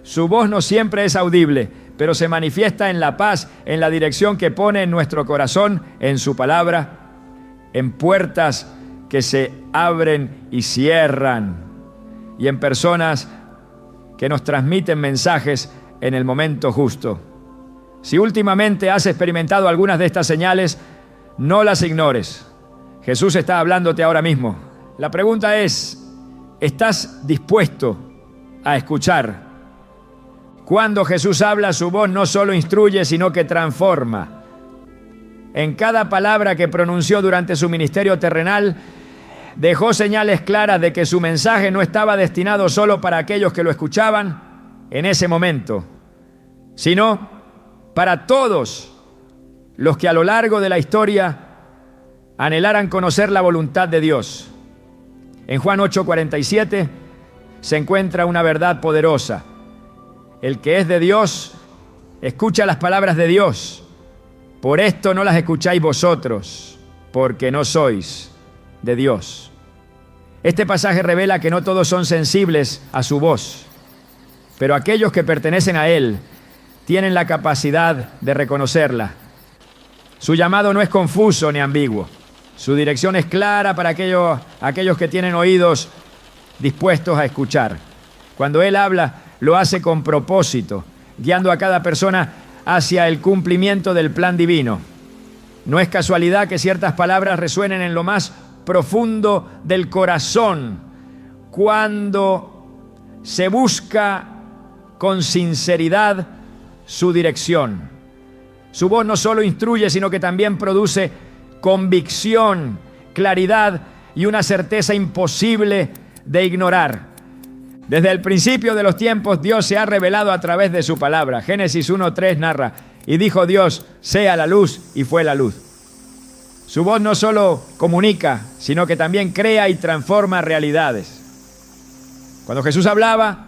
Su voz no siempre es audible, pero se manifiesta en la paz, en la dirección que pone en nuestro corazón, en su palabra, en puertas que se abren y cierran, y en personas que nos transmiten mensajes en el momento justo. Si últimamente has experimentado algunas de estas señales, no las ignores. Jesús está hablándote ahora mismo. La pregunta es, ¿estás dispuesto a escuchar? Cuando Jesús habla, su voz no solo instruye, sino que transforma. En cada palabra que pronunció durante su ministerio terrenal, dejó señales claras de que su mensaje no estaba destinado solo para aquellos que lo escuchaban en ese momento, sino para todos los que a lo largo de la historia anhelaran conocer la voluntad de Dios. En Juan 8:47 se encuentra una verdad poderosa. El que es de Dios, escucha las palabras de Dios. Por esto no las escucháis vosotros, porque no sois de Dios. Este pasaje revela que no todos son sensibles a su voz, pero aquellos que pertenecen a Él tienen la capacidad de reconocerla. Su llamado no es confuso ni ambiguo. Su dirección es clara para aquellos que tienen oídos dispuestos a escuchar. Cuando Él habla, lo hace con propósito, guiando a cada persona hacia el cumplimiento del plan divino. No es casualidad que ciertas palabras resuenen en lo más profundo del corazón cuando se busca con sinceridad su dirección. Su voz no solo instruye, sino que también produce convicción, claridad y una certeza imposible de ignorar. Desde el principio de los tiempos, Dios se ha revelado a través de su palabra. Génesis 1:3 narra, y dijo Dios, sea la luz, y fue la luz. Su voz no solo comunica, sino que también crea y transforma realidades. Cuando Jesús hablaba,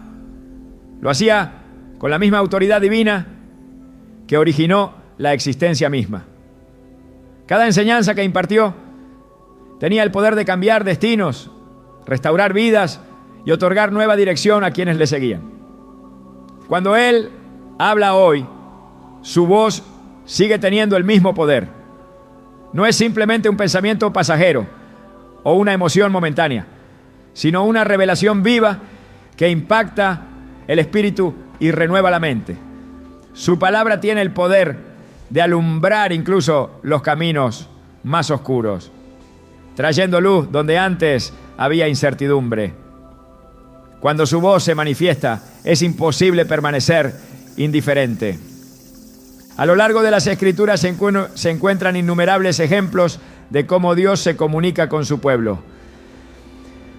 lo hacía con la misma autoridad divina que originó la existencia misma. Cada enseñanza que impartió tenía el poder de cambiar destinos, restaurar vidas y otorgar nueva dirección a quienes le seguían. Cuando Él habla hoy, su voz sigue teniendo el mismo poder. No es simplemente un pensamiento pasajero o una emoción momentánea, sino una revelación viva que impacta el espíritu y renueva la mente. Su palabra tiene el poder de alumbrar incluso los caminos más oscuros, trayendo luz donde antes había incertidumbre. Cuando su voz se manifiesta, es imposible permanecer indiferente. A lo largo de las Escrituras se encuentran innumerables ejemplos de cómo Dios se comunica con su pueblo.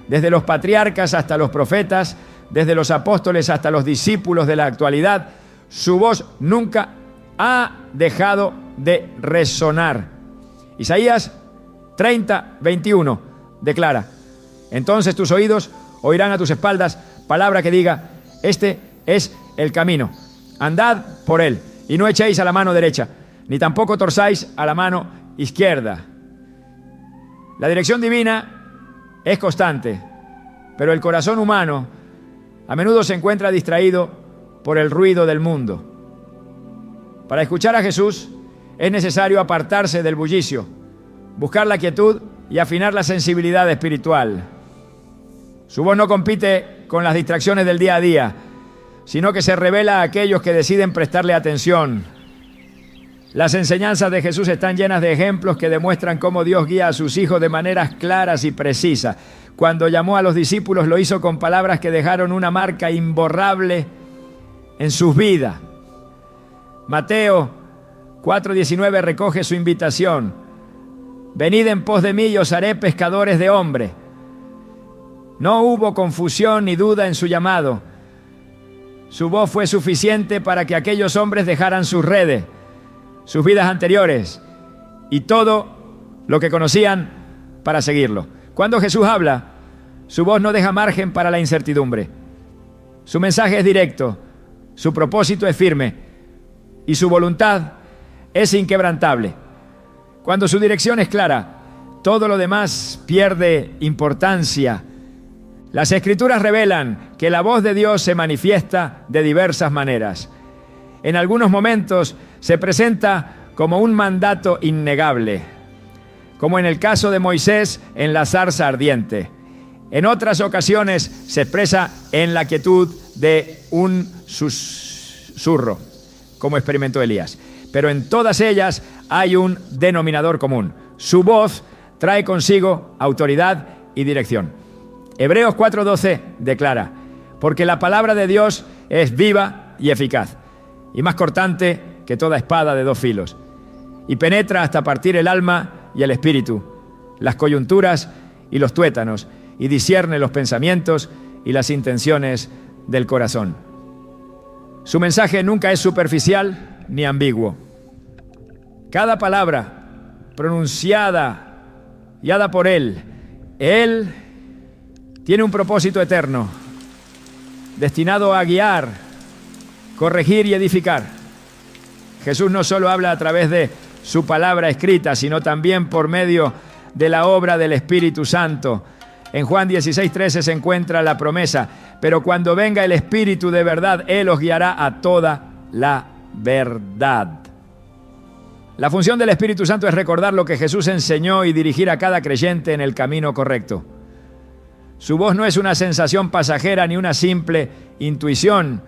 Desde los patriarcas hasta los profetas, desde los apóstoles hasta los discípulos de la actualidad, su voz nunca ha dejado de resonar. Isaías 30:21 declara, entonces tus oídos oirán a tus espaldas palabra que diga, este es el camino, andad por él, y no echéis a la mano derecha, ni tampoco torzáis a la mano izquierda. La dirección divina es constante, pero el corazón humano a menudo se encuentra distraído por el ruido del mundo. Para escuchar a Jesús es necesario apartarse del bullicio, buscar la quietud y afinar la sensibilidad espiritual. Su voz no compite con las distracciones del día a día, sino que se revela a aquellos que deciden prestarle atención. Las enseñanzas de Jesús están llenas de ejemplos que demuestran cómo Dios guía a sus hijos de maneras claras y precisas. Cuando llamó a los discípulos, lo hizo con palabras que dejaron una marca imborrable en sus vidas. Mateo 4:19 recoge su invitación. Venid en pos de mí y os haré pescadores de hombres. No hubo confusión ni duda en su llamado. Su voz fue suficiente para que aquellos hombres dejaran sus redes, sus vidas anteriores y todo lo que conocían para seguirlo. Cuando Jesús habla, su voz no deja margen para la incertidumbre. Su mensaje es directo, su propósito es firme y su voluntad es inquebrantable. Cuando su dirección es clara, todo lo demás pierde importancia. Las Escrituras revelan que la voz de Dios se manifiesta de diversas maneras. En algunos momentos se presenta como un mandato innegable, como en el caso de Moisés en la zarza ardiente. En otras ocasiones se expresa en la quietud de un susurro, como experimentó Elías. Pero en todas ellas hay un denominador común. Su voz trae consigo autoridad y dirección. Hebreos 4:12 declara: porque la palabra de Dios es viva y eficaz, y más cortante que toda espada de dos filos, y penetra hasta partir el alma y el espíritu, las coyunturas y los tuétanos, y discierne los pensamientos y las intenciones del corazón. Su mensaje nunca es superficial ni ambiguo. Cada palabra pronunciada y dada por Él tiene un propósito eterno, destinado a guiar, corregir y edificar. Jesús no solo habla a través de su palabra escrita, sino también por medio de la obra del Espíritu Santo. En Juan 16:13 se encuentra la promesa: pero cuando venga el Espíritu de verdad, Él os guiará a toda la verdad. La función del Espíritu Santo es recordar lo que Jesús enseñó y dirigir a cada creyente en el camino correcto. Su voz no es una sensación pasajera ni una simple intuición,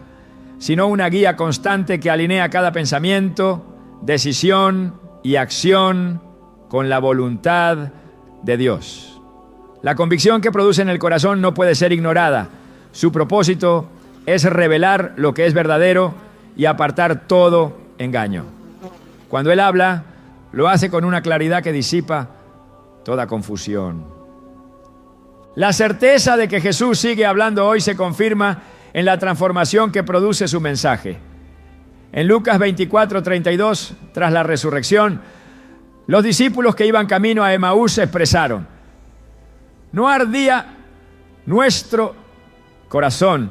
sino una guía constante que alinea cada pensamiento, decisión y acción con la voluntad de Dios. La convicción que produce en el corazón no puede ser ignorada. Su propósito es revelar lo que es verdadero y apartar todo engaño. Cuando Él habla, lo hace con una claridad que disipa toda confusión. La certeza de que Jesús sigue hablando hoy se confirma en la transformación que produce su mensaje. En Lucas 24:32, tras la resurrección, los discípulos que iban camino a Emaús se expresaron: ¿no ardía nuestro corazón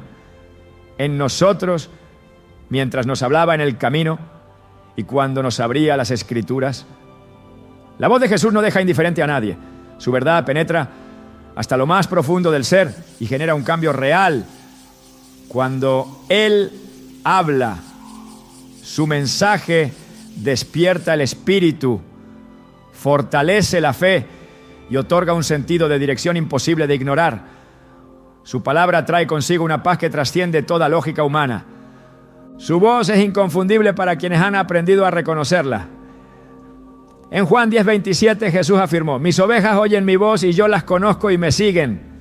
en nosotros mientras nos hablaba en el camino y cuando nos abría las Escrituras? La voz de Jesús no deja indiferente a nadie. Su verdad penetra hasta lo más profundo del ser y genera un cambio real. Cuando Él habla, su mensaje despierta el espíritu, fortalece la fe y otorga un sentido de dirección imposible de ignorar. Su palabra trae consigo una paz que trasciende toda lógica humana. Su voz es inconfundible para quienes han aprendido a reconocerla. En Juan 10:27 Jesús afirmó: mis ovejas oyen mi voz y yo las conozco y me siguen.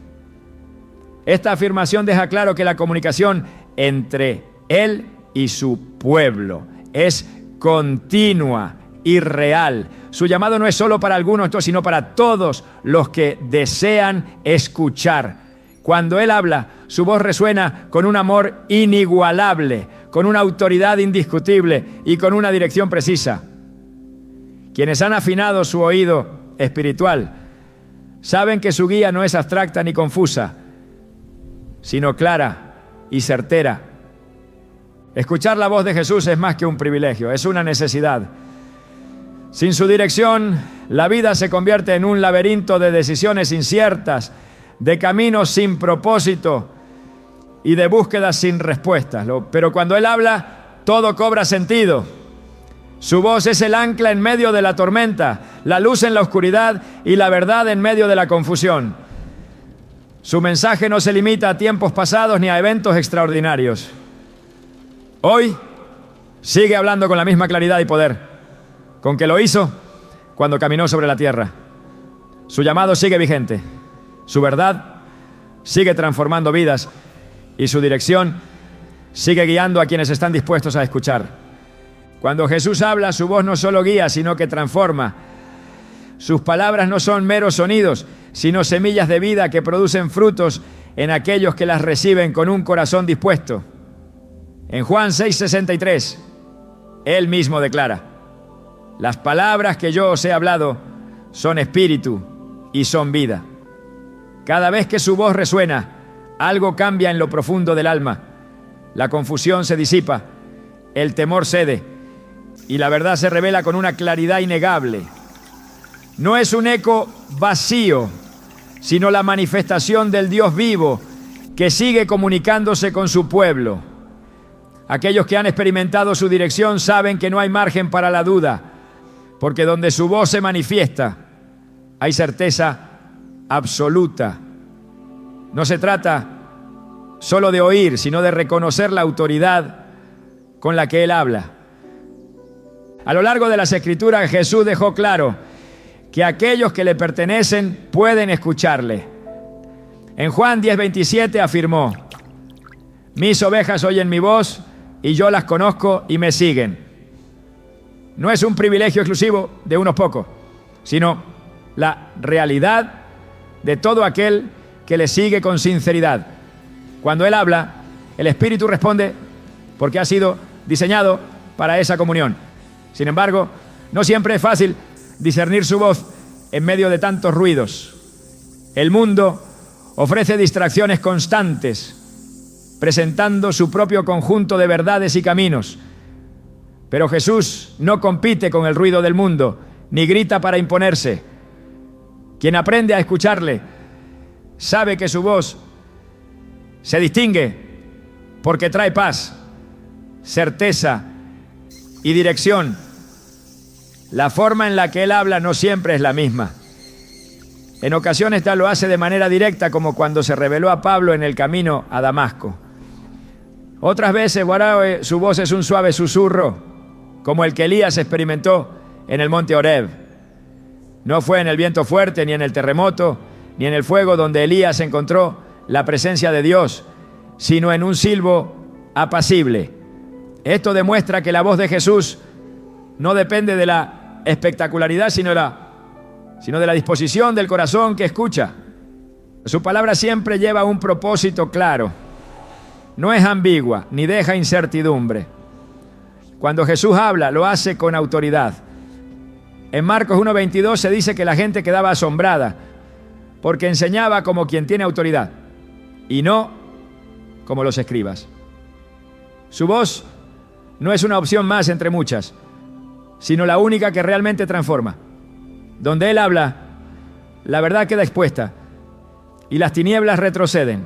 Esta afirmación deja claro que la comunicación entre Él y su pueblo es continua y real. Su llamado no es solo para algunos, sino para todos los que desean escuchar. Cuando Él habla, su voz resuena con un amor inigualable, con una autoridad indiscutible y con una dirección precisa. Quienes han afinado su oído espiritual saben que su guía no es abstracta ni confusa, sino clara y certera. Escuchar la voz de Jesús es más que un privilegio, es una necesidad. Sin su dirección, la vida se convierte en un laberinto de decisiones inciertas, de caminos sin propósito y de búsquedas sin respuestas. Pero cuando Él habla, todo cobra sentido. Su voz es el ancla en medio de la tormenta, la luz en la oscuridad y la verdad en medio de la confusión. Su mensaje no se limita a tiempos pasados ni a eventos extraordinarios. Hoy sigue hablando con la misma claridad y poder con que lo hizo cuando caminó sobre la tierra. Su llamado sigue vigente, su verdad sigue transformando vidas y su dirección sigue guiando a quienes están dispuestos a escuchar. Cuando Jesús habla, su voz no solo guía, sino que transforma. Sus palabras no son meros sonidos, sino semillas de vida que producen frutos en aquellos que las reciben con un corazón dispuesto. En Juan 6:63, Él mismo declara: las palabras que yo os he hablado son espíritu y son vida. Cada vez que su voz resuena, algo cambia en lo profundo del alma. La confusión se disipa, el temor cede y la verdad se revela con una claridad innegable. No es un eco vacío, sino la manifestación del Dios vivo que sigue comunicándose con su pueblo. Aquellos que han experimentado su dirección saben que no hay margen para la duda, porque donde su voz se manifiesta, hay certeza absoluta. No se trata solo de oír, sino de reconocer la autoridad con la que Él habla. A lo largo de las Escrituras, Jesús dejó claro que aquellos que le pertenecen pueden escucharle. En Juan 10:27 afirmó: mis ovejas oyen mi voz y yo las conozco y me siguen. No es un privilegio exclusivo de unos pocos, sino la realidad de todo aquel que le sigue con sinceridad. Cuando Él habla, el Espíritu responde porque ha sido diseñado para esa comunión. Sin embargo, no siempre es fácil discernir su voz en medio de tantos ruidos. El mundo ofrece distracciones constantes, presentando su propio conjunto de verdades y caminos. Pero Jesús no compite con el ruido del mundo, ni grita para imponerse. Quien aprende a escucharle sabe que su voz se distingue porque trae paz, certeza y dirección. La forma en la que Él habla no siempre es la misma. En ocasiones tal lo hace de manera directa, como cuando se reveló a Pablo en el camino a Damasco. Otras veces su voz es un suave susurro, como el que Elías experimentó en el monte Horeb. No fue en el viento fuerte, ni en el terremoto, ni en el fuego donde Elías encontró la presencia de Dios, sino en un silbo apacible. Esto demuestra que la voz de Jesús no depende de la espectacularidad, sino de la disposición del corazón que escucha. Su palabra siempre lleva un propósito claro. No es ambigua, ni deja incertidumbre. Cuando Jesús habla, lo hace con autoridad. En Marcos 1:22 se dice que la gente quedaba asombrada porque enseñaba como quien tiene autoridad y no como los escribas. Su voz no es una opción más entre muchas, sino la única que realmente transforma. Donde Él habla, la verdad queda expuesta y las tinieblas retroceden.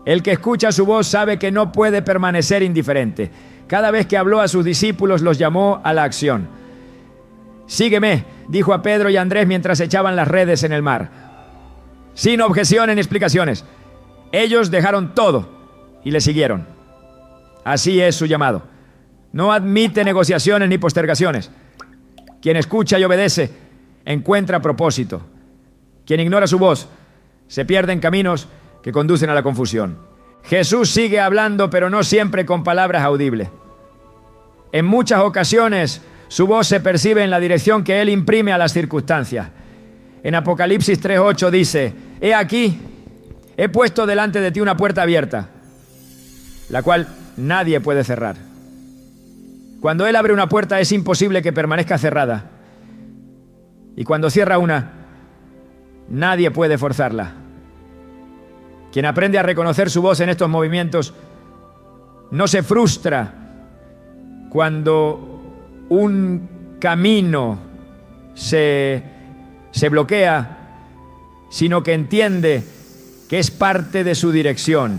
El que escucha su voz sabe que no puede permanecer indiferente. Cada vez que habló a sus discípulos, los llamó a la acción. Sígueme, dijo a Pedro y a Andrés mientras echaban las redes en el mar. Sin objeciones ni explicaciones. Ellos dejaron todo y le siguieron. Así es su llamado. No admite negociaciones ni postergaciones. Quien escucha y obedece encuentra propósito. Quien ignora su voz se pierde en caminos que conducen a la confusión. Jesús sigue hablando, pero no siempre con palabras audibles. En muchas ocasiones su voz se percibe en la dirección que Él imprime a las circunstancias. En Apocalipsis 3:8 dice: he aquí, he puesto delante de ti una puerta abierta, la cual nadie puede cerrar. Cuando Él abre una puerta es imposible que permanezca cerrada. Y cuando cierra una, nadie puede forzarla. Quien aprende a reconocer su voz en estos movimientos no se frustra cuando un camino se bloquea, sino que entiende que es parte de su dirección.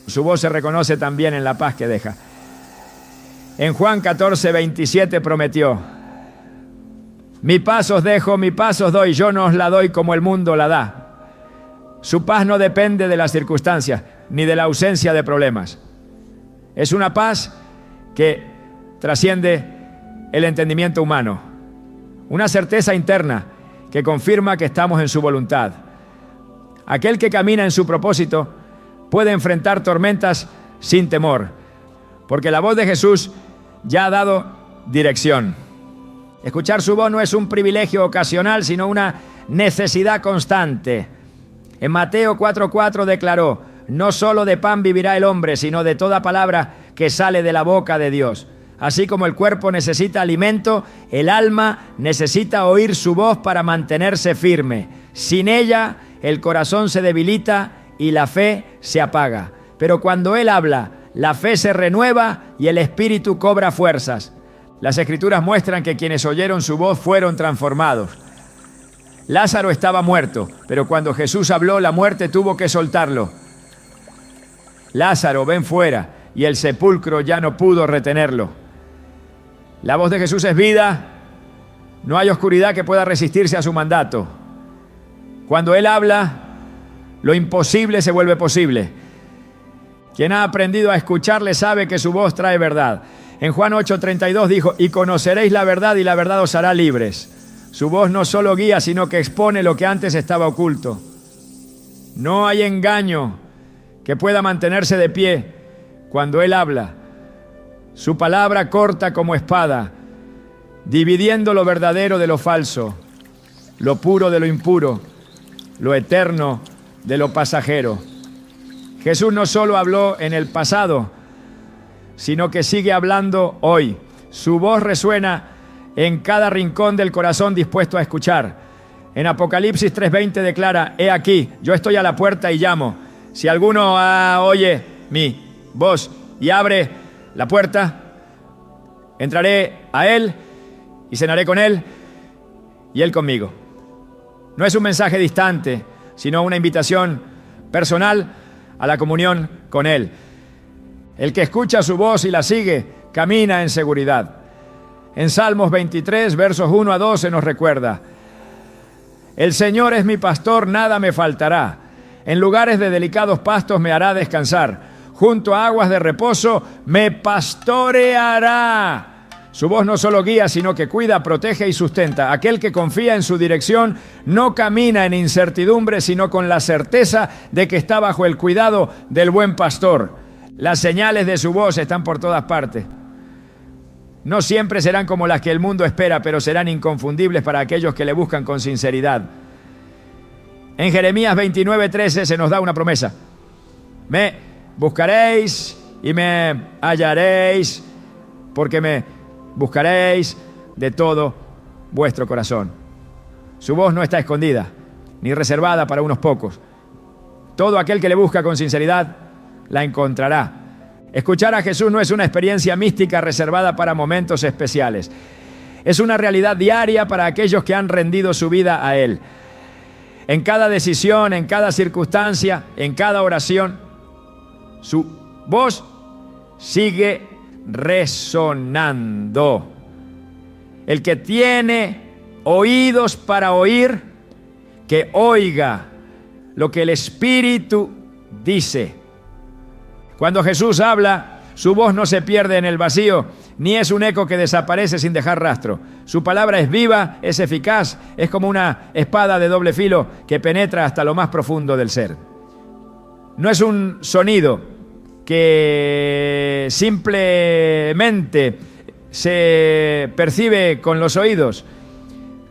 Su voz se reconoce también en la paz que deja. En Juan 14:27 prometió: mi paz os dejo, mi paz os doy, yo no os la doy como el mundo la da. Su paz no depende de las circunstancias ni de la ausencia de problemas. Es una paz que trasciende el entendimiento humano. Una certeza interna que confirma que estamos en su voluntad. Aquel que camina en su propósito puede enfrentar tormentas sin temor, porque la voz de Jesús ya ha dado dirección. Escuchar su voz no es un privilegio ocasional, sino una necesidad constante. En Mateo 4:4 declaró: no solo de pan vivirá el hombre, sino de toda palabra que sale de la boca de Dios. Así como el cuerpo necesita alimento, el alma necesita oír su voz para mantenerse firme. Sin ella, el corazón se debilita y la fe se apaga. Pero cuando Él habla, la fe se renueva y el espíritu cobra fuerzas. Las Escrituras muestran que quienes oyeron su voz fueron transformados. Lázaro estaba muerto, pero cuando Jesús habló, la muerte tuvo que soltarlo. Lázaro, ven fuera, y el sepulcro ya no pudo retenerlo. La voz de Jesús es vida, no hay oscuridad que pueda resistirse a su mandato. Cuando Él habla, lo imposible se vuelve posible. Quien ha aprendido a escucharle sabe que su voz trae verdad. En Juan 8:32 dijo, y conoceréis la verdad y la verdad os hará libres. Su voz no solo guía, sino que expone lo que antes estaba oculto. No hay engaño que pueda mantenerse de pie cuando Él habla. Su palabra corta como espada, dividiendo lo verdadero de lo falso, lo puro de lo impuro, lo eterno de lo pasajero. Jesús no solo habló en el pasado, sino que sigue hablando hoy. Su voz resuena en cada rincón del corazón dispuesto a escuchar. En Apocalipsis 3:20 declara, he aquí, yo estoy a la puerta y llamo. Si alguno oye mi voz y abre la puerta, entraré a él y cenaré con él y él conmigo. No es un mensaje distante, sino una invitación personal a la comunión con Él. El que escucha su voz y la sigue, camina en seguridad. En Salmos 23, versos 1 a 12 nos recuerda, el Señor es mi pastor, nada me faltará. En lugares de delicados pastos me hará descansar. Junto a aguas de reposo me pastoreará. Su voz no solo guía, sino que cuida, protege y sustenta. Aquel que confía en su dirección no camina en incertidumbre, sino con la certeza de que está bajo el cuidado del buen pastor. Las señales de su voz están por todas partes. No siempre serán como las que el mundo espera, pero serán inconfundibles para aquellos que le buscan con sinceridad. En Jeremías 29:13 se nos da una promesa. Me buscaréis y me hallaréis, porque me buscaréis de todo vuestro corazón. Su voz no está escondida, ni reservada para unos pocos. Todo aquel que le busca con sinceridad, la encontrará. Escuchar a Jesús no es una experiencia mística reservada para momentos especiales. Es una realidad diaria para aquellos que han rendido su vida a Él. En cada decisión, en cada circunstancia, en cada oración, su voz sigue resonando. El que tiene oídos para oír, que oiga lo que el Espíritu dice. Cuando Jesús habla, su voz no se pierde en el vacío, ni es un eco que desaparece sin dejar rastro. Su palabra es viva, es eficaz, es como una espada de doble filo que penetra hasta lo más profundo del ser. No es un sonido que simplemente se percibe con los oídos,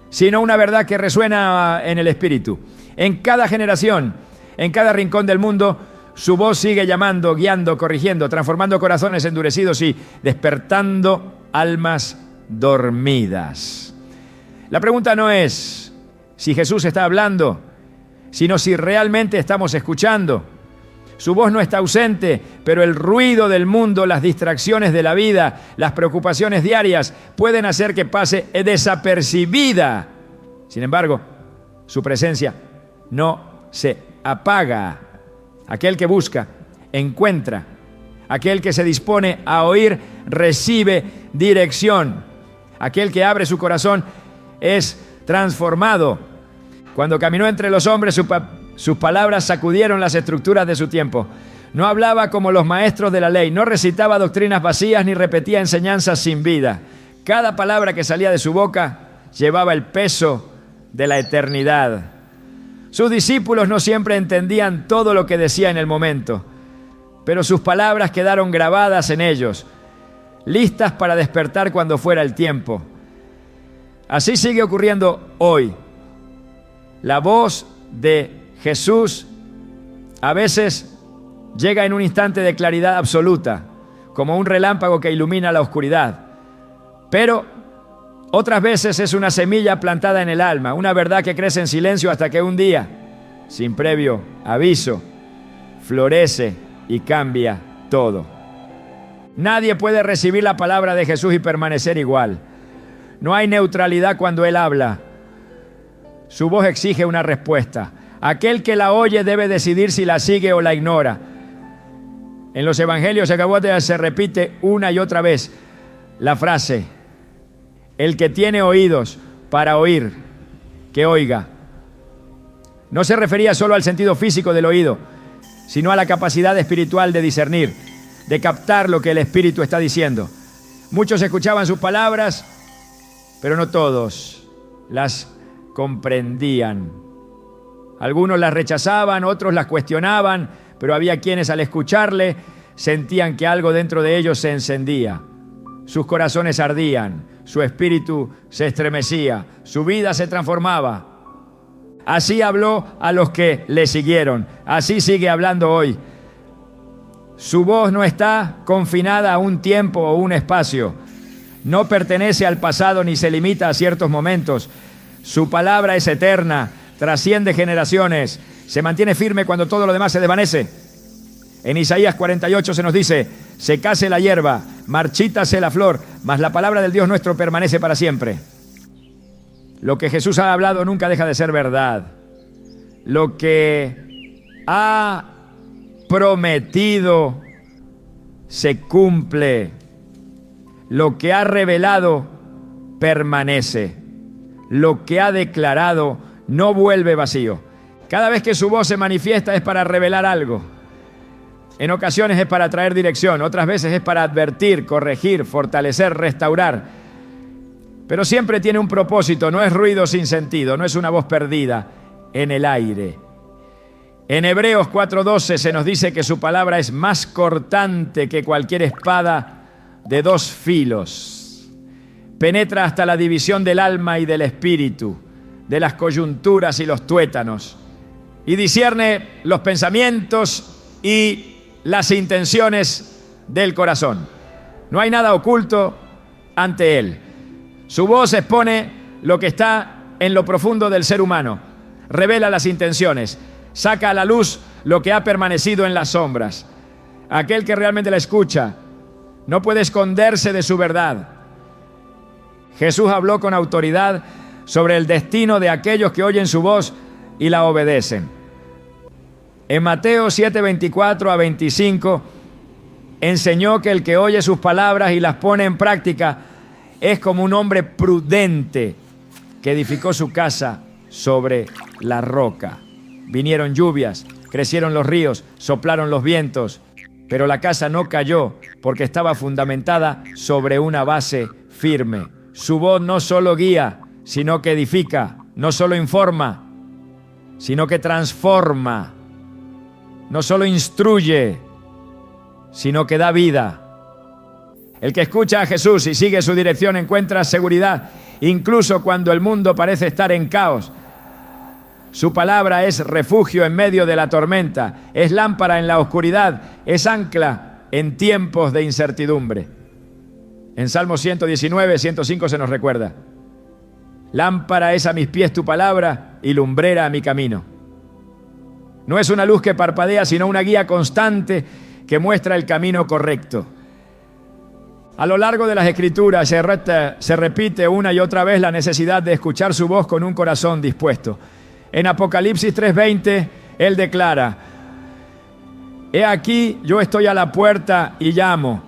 sino una verdad que resuena en el espíritu. En cada generación, en cada rincón del mundo, su voz sigue llamando, guiando, corrigiendo, transformando corazones endurecidos y despertando almas dormidas. La pregunta no es si Jesús está hablando, sino si realmente estamos escuchando. Su voz no está ausente, pero el ruido del mundo, las distracciones de la vida, las preocupaciones diarias pueden hacer que pase desapercibida. Sin embargo, su presencia no se apaga. Aquel que busca, encuentra. Aquel que se dispone a oír, recibe dirección. Aquel que abre su corazón es transformado. Cuando caminó entre los hombres, sus palabras sacudieron las estructuras de su tiempo. No hablaba como los maestros de la ley, no recitaba doctrinas vacías ni repetía enseñanzas sin vida. Cada palabra que salía de su boca llevaba el peso de la eternidad. Sus discípulos no siempre entendían todo lo que decía en el momento, pero sus palabras quedaron grabadas en ellos, listas para despertar cuando fuera el tiempo. Así sigue ocurriendo hoy. La voz de Jesús a veces llega en un instante de claridad absoluta, como un relámpago que ilumina la oscuridad. Pero otras veces es una semilla plantada en el alma, una verdad que crece en silencio hasta que un día, sin previo aviso, florece y cambia todo. Nadie puede recibir la palabra de Jesús y permanecer igual. No hay neutralidad cuando Él habla. Su voz exige una respuesta. Aquel que la oye debe decidir si la sigue o la ignora. En los evangelios se repite una y otra vez la frase: el que tiene oídos para oír, que oiga. No se refería solo al sentido físico del oído, sino a la capacidad espiritual de discernir, de captar lo que el Espíritu está diciendo. Muchos escuchaban sus palabras, pero no todos las comprendían. Algunos las rechazaban, otros las cuestionaban, pero había quienes al escucharle sentían que algo dentro de ellos se encendía. Sus corazones ardían, su espíritu se estremecía, su vida se transformaba. Así habló a los que le siguieron, así sigue hablando hoy. Su voz no está confinada a un tiempo o un espacio, no pertenece al pasado ni se limita a ciertos momentos. Su palabra es eterna, trasciende generaciones, se mantiene firme cuando todo lo demás se desvanece. En Isaías 48 se nos dice: secase la hierba, marchítase la flor, mas la palabra del Dios nuestro permanece para siempre. Lo que Jesús ha hablado nunca deja de ser verdad. Lo que ha prometido se cumple. Lo que ha revelado permanece. Lo que ha declarado no vuelve vacío. Cada vez que su voz se manifiesta es para revelar algo. En ocasiones es para traer dirección, otras veces es para advertir, corregir, fortalecer, restaurar. Pero siempre tiene un propósito, no es ruido sin sentido, no es una voz perdida en el aire. En Hebreos 4:12 se nos dice que su palabra es más cortante que cualquier espada de 2 filos. Penetra hasta la división del alma y del espíritu, de las coyunturas y los tuétanos, y discierne los pensamientos y las intenciones del corazón. No hay nada oculto ante él. Su voz expone lo que está en lo profundo del ser humano, revela las intenciones, saca a la luz lo que ha permanecido en las sombras. Aquel que realmente la escucha no puede esconderse de su verdad. Jesús habló con autoridad sobre el destino de aquellos que oyen su voz y la obedecen. En Mateo 7:24 a 25 enseñó que el que oye sus palabras y las pone en práctica es como un hombre prudente que edificó su casa sobre la roca. Vinieron lluvias, crecieron los ríos, soplaron los vientos, pero la casa no cayó porque estaba fundamentada sobre una base firme. Su voz no solo guía, sino que edifica, no solo informa, sino que transforma, no solo instruye, sino que da vida. El que escucha a Jesús y sigue su dirección encuentra seguridad, incluso cuando el mundo parece estar en caos. Su palabra es refugio en medio de la tormenta, es lámpara en la oscuridad, es ancla en tiempos de incertidumbre. En Salmo 119, 105 se nos recuerda: lámpara es a mis pies tu palabra y lumbrera a mi camino. No es una luz que parpadea, sino una guía constante que muestra el camino correcto. A lo largo de las Escrituras se repite una y otra vez la necesidad de escuchar su voz con un corazón dispuesto. En Apocalipsis 3:20, Él declara: he aquí, yo estoy a la puerta y llamo.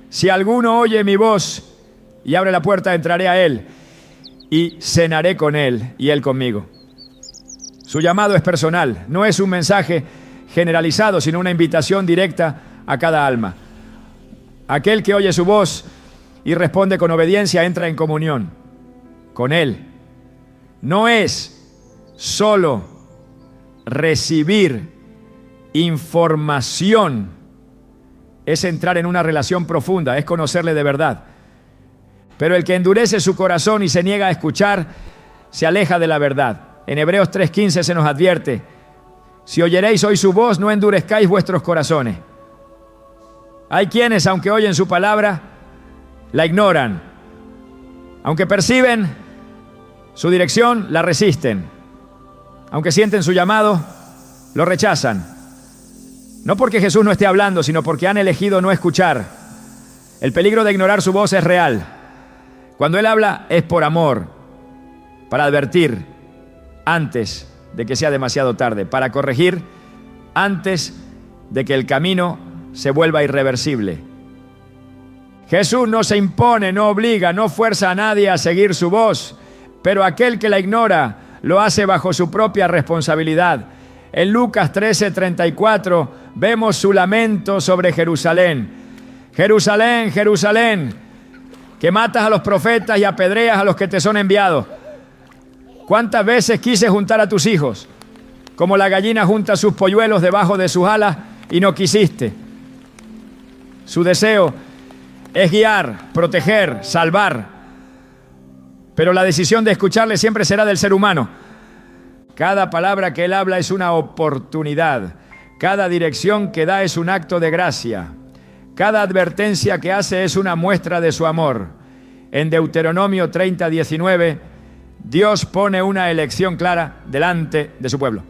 Si alguno oye mi voz y abre la puerta, entraré a Él y cenaré con Él y Él conmigo. Su llamado es personal, no es un mensaje generalizado, sino una invitación directa a cada alma. Aquel que oye su voz y responde con obediencia entra en comunión con Él. No es solo recibir información, es entrar en una relación profunda, es conocerle de verdad. Pero el que endurece su corazón y se niega a escuchar, se aleja de la verdad. En Hebreos 3:15 se nos advierte: si oyeréis hoy su voz, no endurezcáis vuestros corazones. Hay quienes, aunque oyen su palabra, la ignoran. Aunque perciben su dirección, la resisten. Aunque sienten su llamado, lo rechazan. No porque Jesús no esté hablando, sino porque han elegido no escuchar. El peligro de ignorar su voz es real. Cuando Él habla es por amor, para advertir, antes de que sea demasiado tarde, para corregir antes de que el camino se vuelva irreversible. Jesús no se impone, no obliga, no fuerza a nadie a seguir su voz, pero aquel que la ignora lo hace bajo su propia responsabilidad. En Lucas 13:34 vemos su lamento sobre Jerusalén. Jerusalén, Jerusalén, que matas a los profetas y apedreas a los que te son enviados. ¿Cuántas veces quise juntar a tus hijos, como la gallina junta sus polluelos debajo de sus alas, y no quisiste? Su deseo es guiar, proteger, salvar, pero la decisión de escucharle siempre será del ser humano. Cada palabra que él habla es una oportunidad. Cada dirección que da es un acto de gracia. Cada advertencia que hace es una muestra de su amor. En Deuteronomio 30:19, Dios pone una elección clara delante de su pueblo.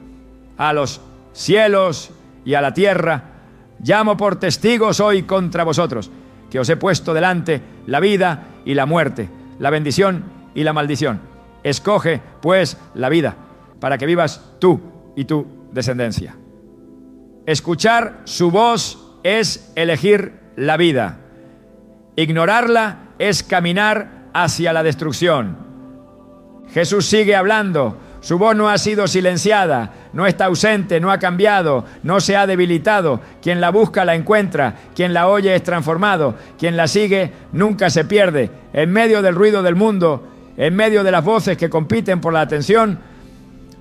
A los cielos y a la tierra llamo por testigos hoy contra vosotros, que os he puesto delante la vida y la muerte, la bendición y la maldición. Escoge, pues, la vida, para que vivas tú y tu descendencia. Escuchar su voz es elegir la vida. Ignorarla es caminar hacia la destrucción. Jesús sigue hablando. Su voz no ha sido silenciada, no está ausente, no ha cambiado, no se ha debilitado. Quien la busca la encuentra, quien la oye es transformado, quien la sigue nunca se pierde. En medio del ruido del mundo, en medio de las voces que compiten por la atención,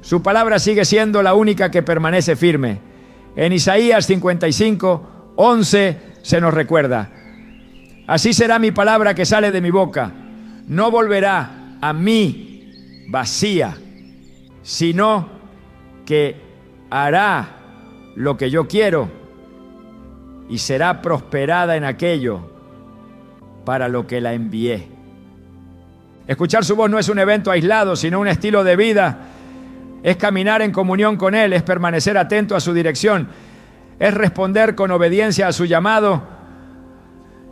su palabra sigue siendo la única que permanece firme. En Isaías 55:11 se nos recuerda: así será mi palabra que sale de mi boca, no volverá a mí vacía, sino que hará lo que yo quiero y será prosperada en aquello para lo que la envié. Escuchar su voz no es un evento aislado, sino un estilo de vida. Es caminar en comunión con Él, es permanecer atento a su dirección, es responder con obediencia a su llamado.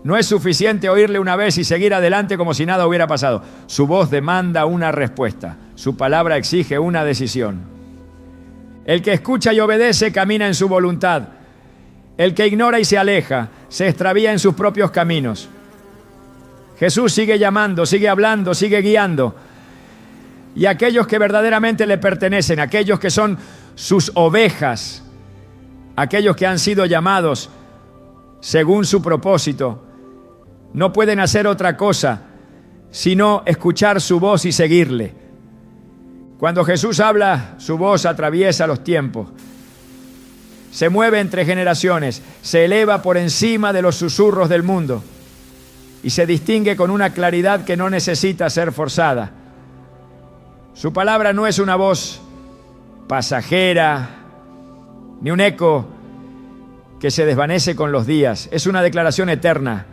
No es suficiente oírle una vez y seguir adelante como si nada hubiera pasado. Su voz demanda una respuesta. Su palabra exige una decisión. El que escucha y obedece camina en su voluntad. El que ignora y se aleja se extravía en sus propios caminos. Jesús sigue llamando, sigue hablando, sigue guiando. Y aquellos que verdaderamente le pertenecen, aquellos que son sus ovejas, aquellos que han sido llamados según su propósito, no pueden hacer otra cosa sino escuchar su voz y seguirle. Cuando Jesús habla, su voz atraviesa los tiempos, se mueve entre generaciones, se eleva por encima de los susurros del mundo y se distingue con una claridad que no necesita ser forzada. Su palabra no es una voz pasajera ni un eco que se desvanece con los días. Es una declaración eterna,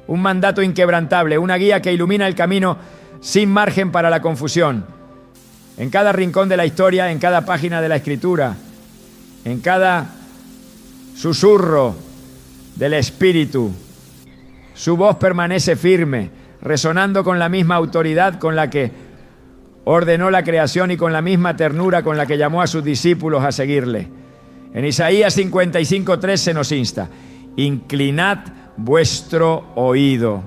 un mandato inquebrantable, una guía que ilumina el camino sin margen para la confusión. En cada rincón de la historia, en cada página de la Escritura, en cada susurro del Espíritu, su voz permanece firme, resonando con la misma autoridad con la que ordenó la creación y con la misma ternura con la que llamó a sus discípulos a seguirle. En Isaías 55:3 se nos insta: inclinad vuestro oído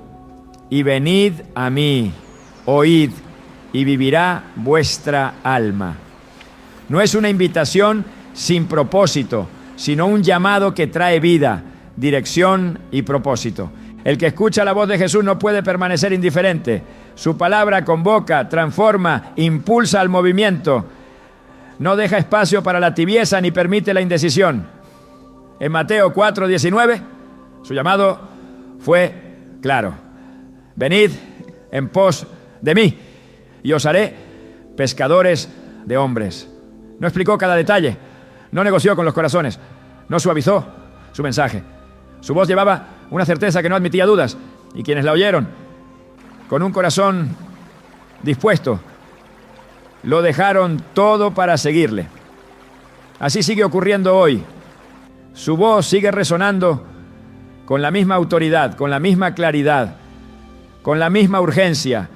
y venid a mí, oíd y vivirá vuestra alma. No es una invitación sin propósito, sino un llamado que trae vida, dirección y propósito. El que escucha la voz de Jesús no puede permanecer indiferente. Su palabra convoca, transforma, impulsa al movimiento. No deja espacio para la tibieza ni permite la indecisión. En Mateo 4:19, su llamado fue claro: venid en pos de mí y os haré pescadores de hombres. No explicó cada detalle, no negoció con los corazones, no suavizó su mensaje. Su voz llevaba una certeza que no admitía dudas, y quienes la oyeron con un corazón dispuesto lo dejaron todo para seguirle. Así sigue ocurriendo hoy. Su voz sigue resonando con la misma autoridad, con la misma claridad, con la misma urgencia.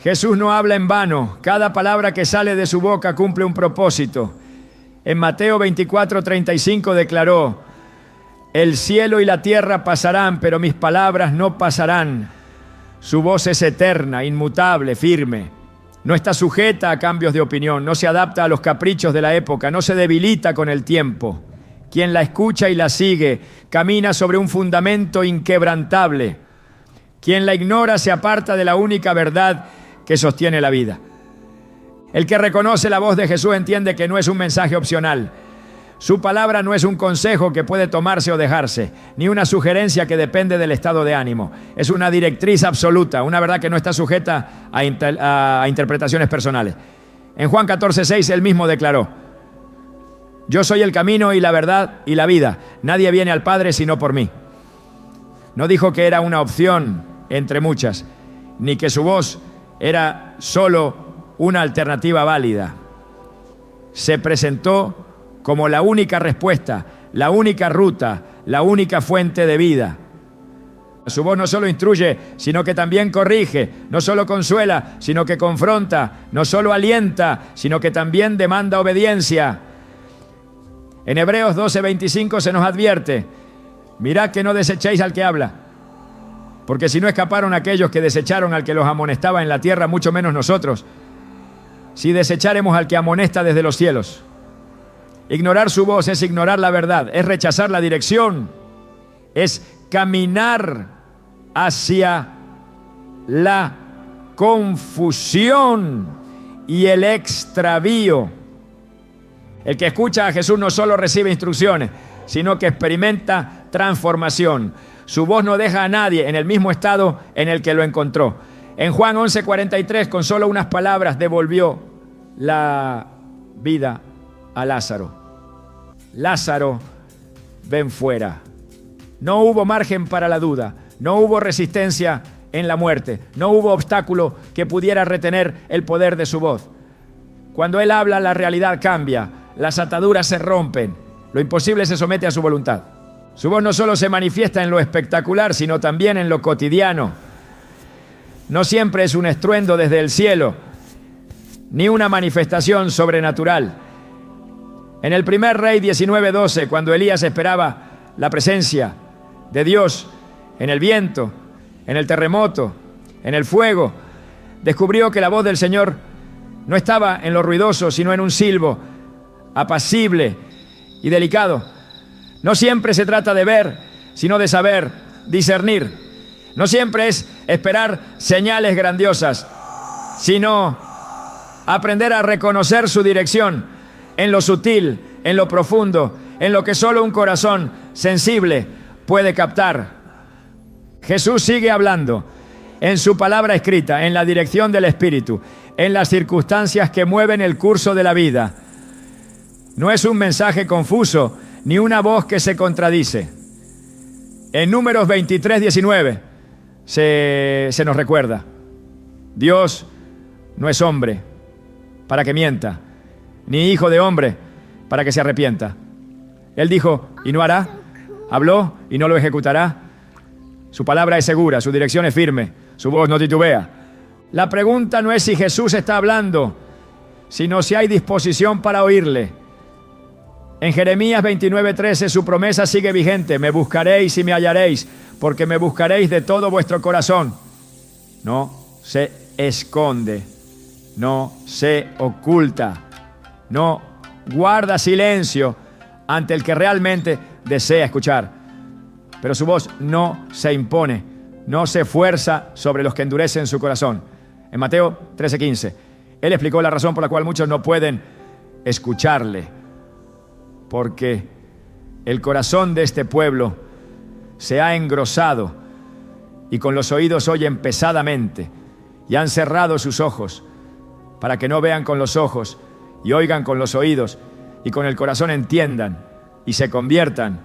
Jesús no habla en vano. Cada palabra que sale de su boca cumple un propósito. En Mateo 24:35 declaró: el cielo y la tierra pasarán, pero mis palabras no pasarán. Su voz es eterna, inmutable, firme. No está sujeta a cambios de opinión, no se adapta a los caprichos de la época, no se debilita con el tiempo. Quien la escucha y la sigue camina sobre un fundamento inquebrantable. Quien la ignora se aparta de la única verdad que sostiene la vida. El que reconoce la voz de Jesús entiende que no es un mensaje opcional. Su palabra no es un consejo que puede tomarse o dejarse, ni una sugerencia que depende del estado de ánimo. Es una directriz absoluta, una verdad que no está sujeta a interpretaciones personales. En Juan 14:6 él mismo declaró: yo soy el camino y la verdad y la vida. Nadie viene al Padre sino por mí. No dijo que era una opción entre muchas, ni que su voz era solo una alternativa válida. Se presentó como la única respuesta, la única ruta, la única fuente de vida. Su voz no solo instruye, sino que también corrige, no solo consuela, sino que confronta, no solo alienta, sino que también demanda obediencia. En Hebreos 12:25 se nos advierte: mirad que no desechéis al que habla, porque si no escaparon aquellos que desecharon al que los amonestaba en la tierra, mucho menos nosotros, si desecháremos al que amonesta desde los cielos. Ignorar su voz es ignorar la verdad, es rechazar la dirección, es caminar hacia la confusión y el extravío. El que escucha a Jesús no solo recibe instrucciones, sino que experimenta transformación. Su voz no deja a nadie en el mismo estado en el que lo encontró. En Juan 11:43, con solo unas palabras, devolvió la vida a Lázaro. Lázaro, ven fuera. No hubo margen para la duda, no hubo resistencia en la muerte, no hubo obstáculo que pudiera retener el poder de su voz. Cuando Él habla, la realidad cambia, las ataduras se rompen, lo imposible se somete a su voluntad. Su voz no solo se manifiesta en lo espectacular, sino también en lo cotidiano. No siempre es un estruendo desde el cielo, ni una manifestación sobrenatural. En el primer Rey 19:12, cuando Elías esperaba la presencia de Dios en el viento, en el terremoto, en el fuego, descubrió que la voz del Señor no estaba en lo ruidoso, sino en un silbo apacible y delicado. No siempre se trata de ver, sino de saber, discernir. No siempre es esperar señales grandiosas, sino aprender a reconocer su dirección en lo sutil, en lo profundo, en lo que solo un corazón sensible puede captar. Jesús sigue hablando en su palabra escrita, en la dirección del Espíritu, en las circunstancias que mueven el curso de la vida. No es un mensaje confuso, ni una voz que se contradice. En Números 23:19 se nos recuerda: Dios no es hombre para que mienta, ni hijo de hombre para que se arrepienta. Él dijo y no hará, habló y no lo ejecutará. Su palabra es segura, su dirección es firme, su voz no titubea. La pregunta no es si Jesús está hablando, sino si hay disposición para oírle. En Jeremías 29:13 su promesa sigue vigente: me buscaréis y me hallaréis, porque me buscaréis de todo vuestro corazón. No se esconde, no se oculta, no guarda silencio ante el que realmente desea escuchar. Pero su voz no se impone, no se fuerza sobre los que endurecen su corazón. En Mateo 13:15, Él explicó la razón por la cual muchos no pueden escucharle. Porque el corazón de este pueblo se ha engrosado y con los oídos oyen pesadamente y han cerrado sus ojos para que no vean con los ojos y oigan con los oídos y con el corazón entiendan y se conviertan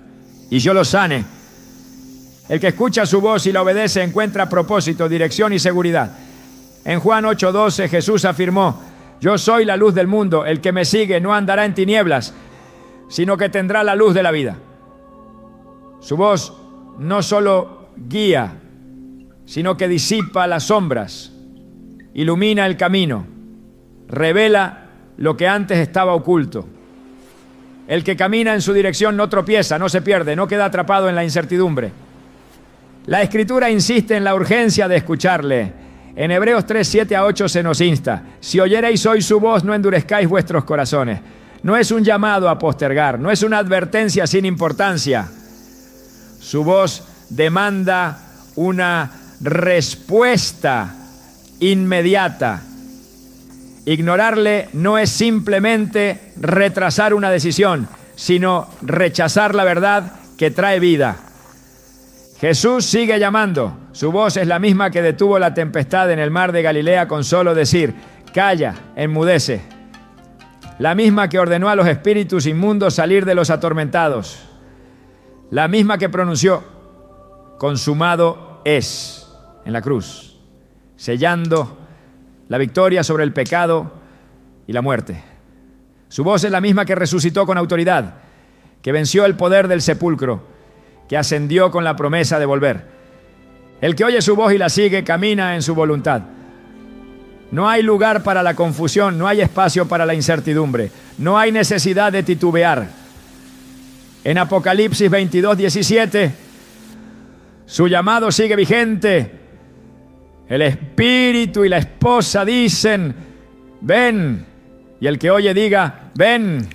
y yo los sane. El que escucha su voz y la obedece encuentra propósito, dirección y seguridad. En Juan 8:12 Jesús afirmó: yo soy la luz del mundo, el que me sigue no andará en tinieblas, sino que tendrá la luz de la vida. Su voz no solo guía, sino que disipa las sombras. ilumina el camino, revela lo que antes estaba oculto. El que camina en su dirección no tropieza, no se pierde, no queda atrapado en la incertidumbre. La Escritura insiste en la urgencia de escucharle. En Hebreos 3, 7 a 8 se nos insta: si oyereis hoy su voz, no endurezcáis vuestros corazones. No es un llamado a postergar, no es una advertencia sin importancia. Su voz demanda una respuesta inmediata. Ignorarle no es simplemente retrasar una decisión, sino rechazar la verdad que trae vida. Jesús sigue llamando. Su voz es la misma que detuvo la tempestad en el mar de Galilea con solo decir: calla, enmudece. La misma que ordenó a los espíritus inmundos salir de los atormentados. La misma que pronunció: consumado es, en la cruz, sellando la victoria sobre el pecado y la muerte. Su voz es la misma que resucitó con autoridad, que venció el poder del sepulcro, que ascendió con la promesa de volver. El que oye su voz y la sigue camina en su voluntad. No hay lugar para la confusión, no hay espacio para la incertidumbre, no hay necesidad de titubear. En Apocalipsis 22, 17, su llamado sigue vigente. El espíritu y la esposa dicen: ven. Y el que oye diga: ven.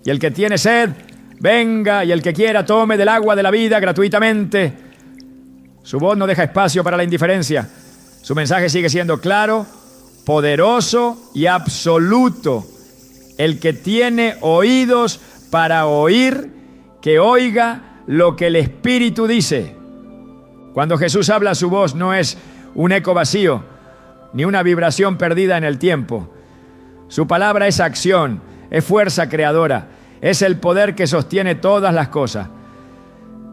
Y el que tiene sed, venga. Y el que quiera tome del agua de la vida gratuitamente. Su voz no deja espacio para la indiferencia. Su mensaje sigue siendo claro, poderoso y absoluto. El que tiene oídos para oír, que oiga lo que el Espíritu dice. Cuando Jesús habla, su voz no es un eco vacío, ni una vibración perdida en el tiempo. Su palabra es acción, es fuerza creadora, es el poder que sostiene todas las cosas.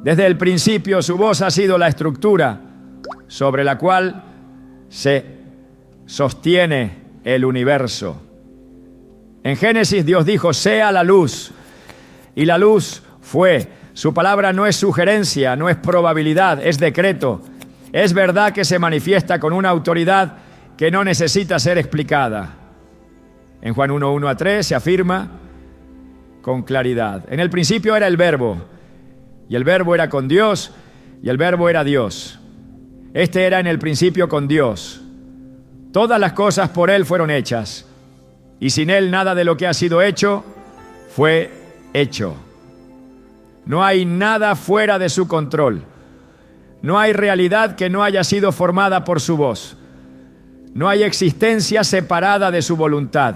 Desde el principio, su voz ha sido la estructura sobre la cual se sostiene el universo. En Génesis, Dios dijo: sea la luz, y la luz fue. Su palabra no es sugerencia, no es probabilidad, es decreto. Es verdad que se manifiesta con una autoridad que no necesita ser explicada. En Juan 1, 1 a 3 se afirma con claridad: en el principio era el Verbo, y el Verbo era con Dios, y el Verbo era Dios. Este era en el principio con Dios. Todas las cosas por Él fueron hechas, y sin Él nada de lo que ha sido hecho fue hecho. No hay nada fuera de su control. No hay realidad que no haya sido formada por su voz. No hay existencia separada de su voluntad.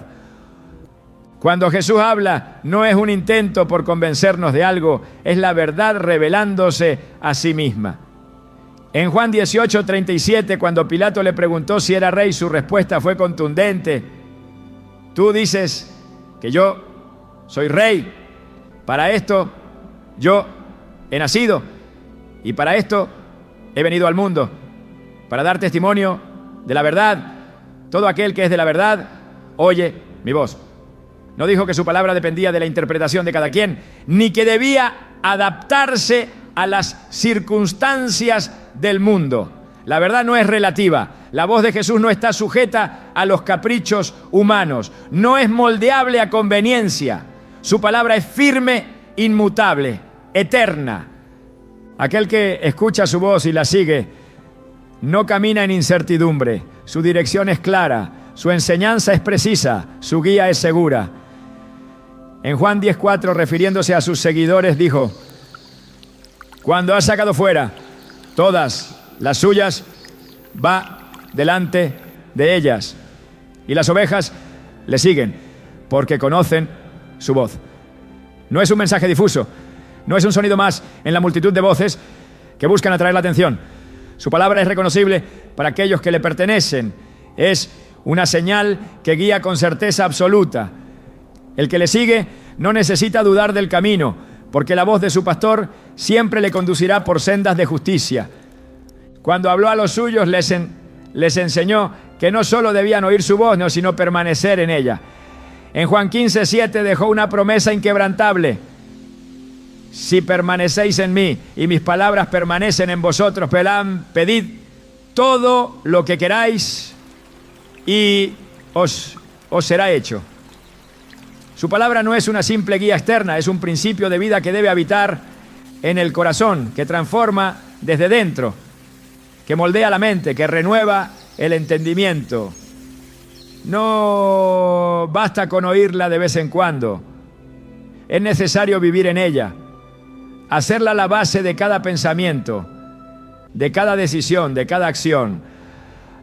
Cuando Jesús habla, no es un intento por convencernos de algo, es la verdad revelándose a sí misma. En Juan 18, 37, cuando Pilato le preguntó si era rey, su respuesta fue contundente: tú dices que yo soy rey. Para esto yo he nacido, y para esto he venido al mundo, para dar testimonio de la verdad. Todo aquel que es de la verdad oye mi voz. No dijo que su palabra dependía de la interpretación de cada quien, ni que debía adaptarse a las circunstancias del mundo. La verdad no es relativa. La voz de Jesús no está sujeta a los caprichos humanos. No es moldeable a conveniencia. Su palabra es firme, inmutable, eterna. Aquel que escucha su voz y la sigue no camina en incertidumbre. Su dirección es clara, su enseñanza es precisa, su guía es segura. En Juan 10:4, refiriéndose a sus seguidores, dijo: cuando ha sacado fuera todas las suyas, va delante de ellas, y las ovejas le siguen, porque conocen su voz. No es un mensaje difuso, no es un sonido más en la multitud de voces que buscan atraer la atención. Su palabra es reconocible para aquellos que le pertenecen. Es una señal que guía con certeza absoluta. El que le sigue no necesita dudar del camino, porque la voz de su pastor siempre le conducirá por sendas de justicia. Cuando habló a los suyos, les enseñó que no solo debían oír su voz, sino permanecer en ella. En Juan 15:7 dejó una promesa inquebrantable: si permanecéis en mí y mis palabras permanecen en vosotros, pedid todo lo que queráis y os será hecho. Su palabra no es una simple guía externa, es un principio de vida que debe habitar en el corazón, que transforma desde dentro, que moldea la mente, que renueva el entendimiento. No basta con oírla de vez en cuando. Es necesario vivir en ella, hacerla la base de cada pensamiento, de cada decisión, de cada acción.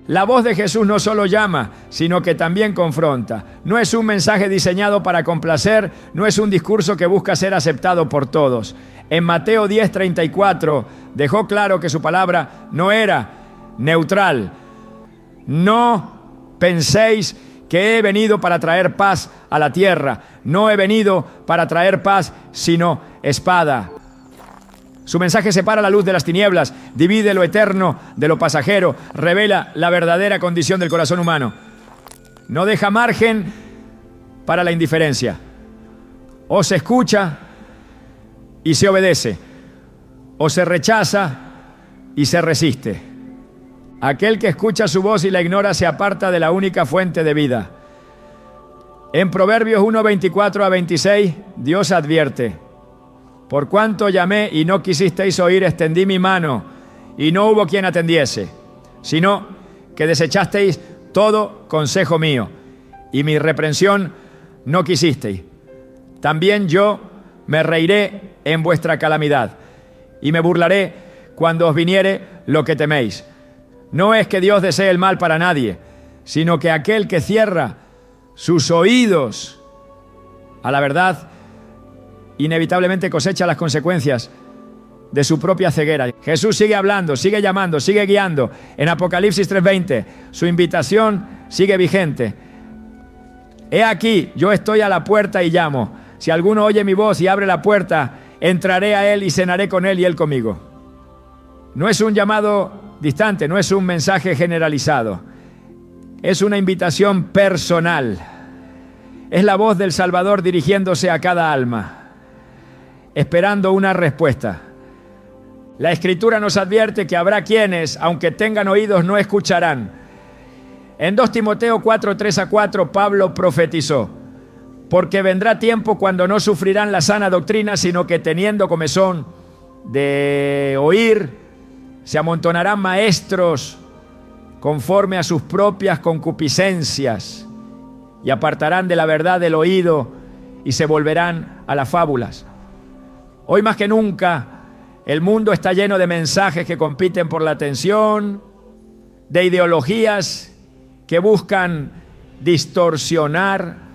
La voz de Jesús no solo llama, sino que también confronta. No es un mensaje diseñado para complacer, no es un discurso que busca ser aceptado por todos. En Mateo 10:34 dejó claro que su palabra no era neutral. No penséis que he venido para traer paz a la tierra. No he venido para traer paz, sino espada. Su mensaje separa la luz de las tinieblas, divide lo eterno de lo pasajero, revela la verdadera condición del corazón humano. No deja margen para la indiferencia. O se escucha y se obedece, o se rechaza y se resiste. Aquel que escucha su voz y la ignora se aparta de la única fuente de vida. En Proverbios 1:24-26, Dios advierte: por cuanto llamé y no quisisteis oír, extendí mi mano y no hubo quien atendiese, sino que desechasteis todo consejo mío y mi reprensión no quisisteis. También yo me reiré en vuestra calamidad y me burlaré cuando os viniere lo que teméis. No es que Dios desee el mal para nadie, sino que aquel que cierra sus oídos a la verdad inevitablemente cosecha las consecuencias de su propia ceguera. Jesús sigue hablando, sigue llamando, sigue guiando. En Apocalipsis 3:20, su invitación sigue vigente. He aquí, yo estoy a la puerta y llamo. Si alguno oye mi voz y abre la puerta, entraré a él y cenaré con él y él conmigo. No es un llamado distante, no es un mensaje generalizado. Es una invitación personal. Es la voz del Salvador dirigiéndose a cada alma, esperando una respuesta. La Escritura nos advierte que habrá quienes, aunque tengan oídos, no escucharán. En 2 Timoteo 4:3-4, Pablo profetizó: porque vendrá tiempo cuando no sufrirán la sana doctrina, sino que teniendo comezón de oír, se amontonarán maestros conforme a sus propias concupiscencias y apartarán de la verdad del oído y se volverán a las fábulas. Hoy más que nunca, el mundo está lleno de mensajes que compiten por la atención, de ideologías que buscan distorsionar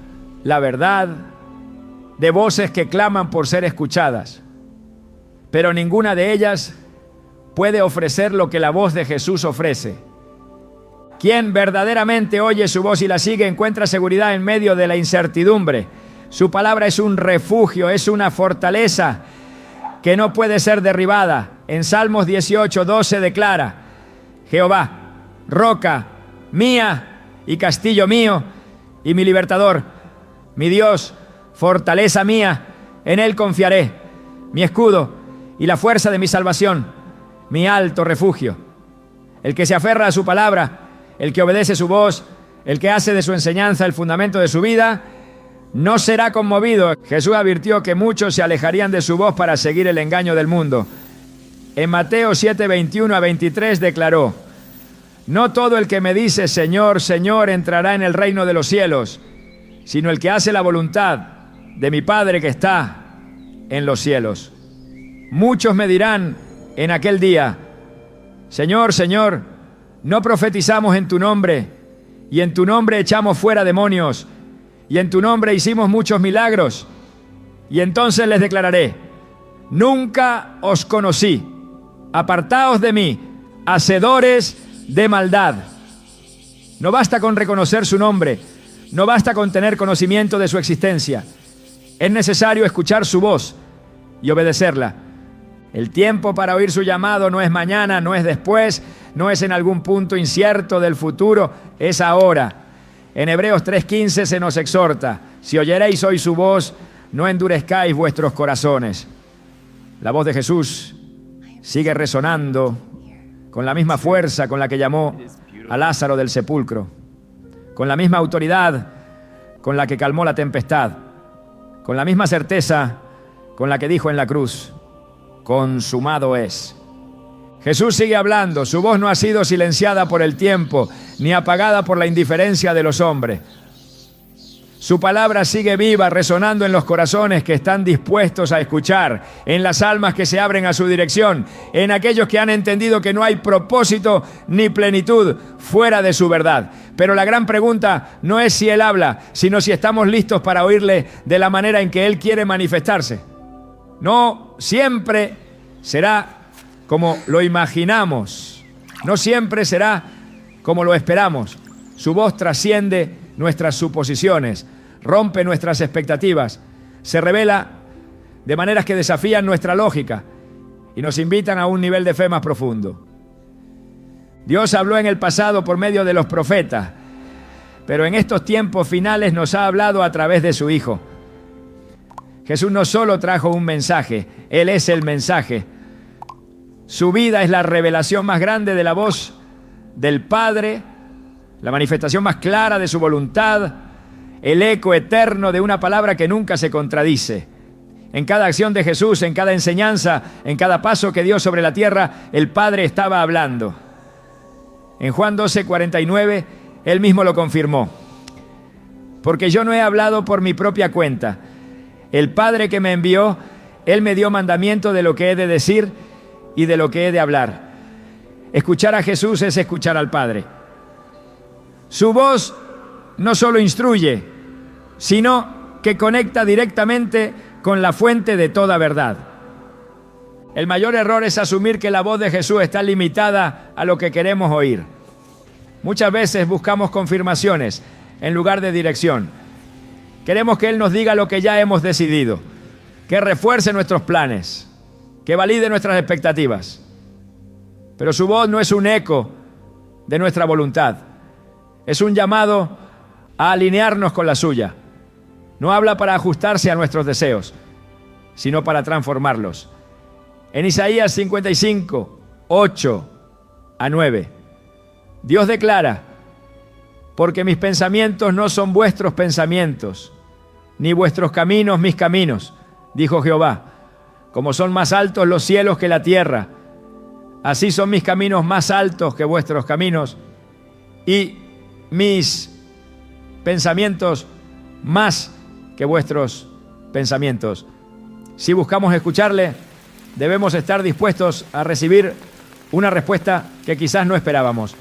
la verdad, de voces que claman por ser escuchadas. Pero ninguna de ellas puede ofrecer lo que la voz de Jesús ofrece. Quien verdaderamente oye su voz y la sigue encuentra seguridad en medio de la incertidumbre. Su palabra es un refugio, es una fortaleza que no puede ser derribada. En Salmos 18:12 declara: Jehová, roca mía y castillo mío y mi libertador, mi Dios, fortaleza mía, en él confiaré, mi escudo y la fuerza de mi salvación, mi alto refugio. El que se aferra a su palabra, el que obedece su voz, el que hace de su enseñanza el fundamento de su vida, no será conmovido. Jesús advirtió que muchos se alejarían de su voz para seguir el engaño del mundo. En Mateo 7:21-23 declaró: no todo el que me dice Señor, Señor entrará en el reino de los cielos, sino el que hace la voluntad de mi Padre que está en los cielos. Muchos me dirán en aquel día: Señor, Señor, ¿no profetizamos en tu nombre? Y en tu nombre echamos fuera demonios, y en tu nombre hicimos muchos milagros. Y entonces les declararé: nunca os conocí, apartaos de mí, hacedores de maldad. No basta con reconocer su nombre, no basta con tener conocimiento de su existencia. Es necesario escuchar su voz y obedecerla. El tiempo para oír su llamado no es mañana, no es después, no es en algún punto incierto del futuro, es ahora. En Hebreos 3:15 se nos exhorta: si oyeréis hoy su voz, no endurezcáis vuestros corazones. La voz de Jesús sigue resonando con la misma fuerza con la que llamó a Lázaro del sepulcro. con la misma autoridad con la que calmó la tempestad, con la misma certeza con la que dijo en la cruz: consumado es. Jesús sigue hablando, su voz no ha sido silenciada por el tiempo, ni apagada por la indiferencia de los hombres. Su palabra sigue viva, resonando en los corazones que están dispuestos a escuchar, en las almas que se abren a su dirección, en aquellos que han entendido que no hay propósito ni plenitud fuera de su verdad. Pero la gran pregunta no es si Él habla, sino si estamos listos para oírle de la manera en que Él quiere manifestarse. No siempre será como lo imaginamos, no siempre será como lo esperamos. Su voz trasciende nuestras suposiciones, rompe nuestras expectativas, se revela de maneras que desafían nuestra lógica y nos invitan a un nivel de fe más profundo. Dios habló en el pasado por medio de los profetas, pero en estos tiempos finales nos ha hablado a través de su Hijo. Jesús no solo trajo un mensaje, Él es el mensaje. Su vida es la revelación más grande de la voz del Padre, la manifestación más clara de su voluntad, el eco eterno de una palabra que nunca se contradice. En cada acción de Jesús, en cada enseñanza, en cada paso que dio sobre la tierra, el Padre estaba hablando. En Juan 12:49, Él mismo lo confirmó. Porque yo no he hablado por mi propia cuenta. El Padre que me envió, Él me dio mandamiento de lo que he de decir y de lo que he de hablar. Escuchar a Jesús es escuchar al Padre. Su voz no solo instruye, sino que conecta directamente con la fuente de toda verdad. El mayor error es asumir que la voz de Jesús está limitada a lo que queremos oír. Muchas veces buscamos confirmaciones en lugar de dirección. Queremos que Él nos diga lo que ya hemos decidido, que refuerce nuestros planes, que valide nuestras expectativas. Pero su voz no es un eco de nuestra voluntad. Es un llamado a alinearnos con la suya. No habla para ajustarse a nuestros deseos, sino para transformarlos. En Isaías 55, 8-9, Dios declara: porque mis pensamientos no son vuestros pensamientos, ni vuestros caminos mis caminos, dijo Jehová. Como son más altos los cielos que la tierra, así son mis caminos más altos que vuestros caminos, y mis pensamientos más que vuestros pensamientos. Si buscamos escucharle, debemos estar dispuestos a recibir una respuesta que quizás no esperábamos,